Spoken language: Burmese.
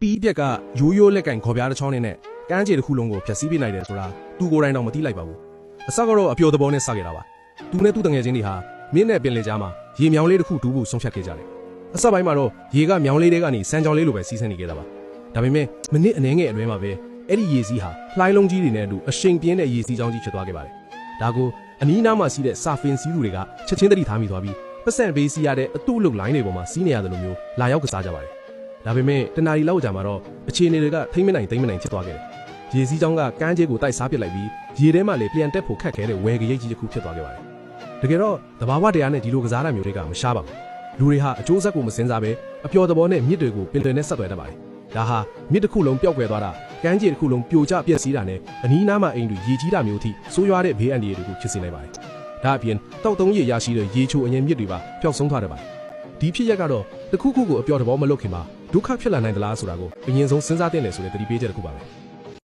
ပီးပြက်ကရိုးရိုးလက်ကင်ခေါ်ပြားတစ်ချောင်းနဲ့ကန်းကျေတစ်ခုလုံးကိုဖြတ်စည်းပေးနိုင်တယ်ဆိုတာသူကိုယ်တိုင်တော့မသိလိုက်ပါဘူးအစကတော့အပျော်သဘောနဲ့စခဲ့တာပါသူနဲ့သူ့တငယ်ချင်းတွေဟာမြင်းနဲ့ပင်လယ်ကြားမှာရေမြောင်းလေးတစ်ခုတူးဖို့ဆုံးဖြတ်ခဲ့ကြတယ်အစပိုင်းမှာတော့ရေကမြောင်းလေးတွေကနေစံကြောင်လေးလိုပဲစီးဆင်းနေခဲ့တာပါဒါပေမဲ့မိနစ်အနည်းငယ်အတွင်းမှာပဲအဲ့ဒီရေစီးဟာလှိုင်းလုံးကြီးတွေနဲ့အတူအရှိန်ပြင်းတဲ့ရေစီးကြောင်းကြီးဖြစ်သွားခဲ့ပါတယ်ဒါကိုအနီးနားမှာစီးတဲ့စာဖင်စီးသူတွေကချက်ချင်းတတိထားမိသွားပြီးပတ်စံဘေးစီးရတဲ့အတုလုတ်လိုင်းတွေပေါ်မှာစီးနေရတယ်လို့မျိုးလာရောက်ကစားကြပါတယ်ဒါပေမဲ့တနာရီလောက်ကြာမှာတော့အခြေအနေတွေကထိမ့်မနိုင်ဖြစ်သွားခဲ့တယ်ရေစီးကြောင်းကကန်းကျဲကိုတိုက်စားပစ်လိုက်ပြီးရေထဲမှာလေပြန်တက်ဖို့ခက်ခဲတဲ့ဝယ်ကရိတ်ကြီးတစ်ခုဖြစ်သွားခဲ့ပါတယ်တကယ်တော့သဘာဝတရားနဲ့ဒီလိုကစားတာမျိုးတွေကမရှားပါဘူးလူတွေဟာအကျိုးဆက်ကိုမစင်စားပဲအပျော်သဘောနဲ့မြစ်တွေကိုပင်လယ်နဲ့ဆက်သွယ်တတ်ပါတယ်ဒါဟာမြစ်တစ်ခုလုံးပျောက်ကွယ်သွားတာကန်းကျဲတစ်ခုလုံးပြိုကျပျက်စီးတာနဲ့အနီးနားမှာအိမ်တွေရေကြီးတာမျိုးထိဆိုးရွားတဲ့ဘေးအန္တရာယ်တွေကိုဖြစ်စေနိုင်ပါတယ်ဒါအပြင်တောက်သုံးရရရှိတဲ့ရေချိုအငြင်းမြစ်တွေပါပျောက်ဆုံးသွားတယ်ပါဒီဖြစ်ရက်ကတော့တစ်ခုခုကိုအပျော်သဘောမလုပ်ခင်မှာဒုက္ခဖြစ်လာနိုင်သလားဆိုတာကိုအရင်ဆုံးစဉ်းစားသင့်တယ်ဆိုတဲ့သတိပေးချက်တစ်ခုပါပဲ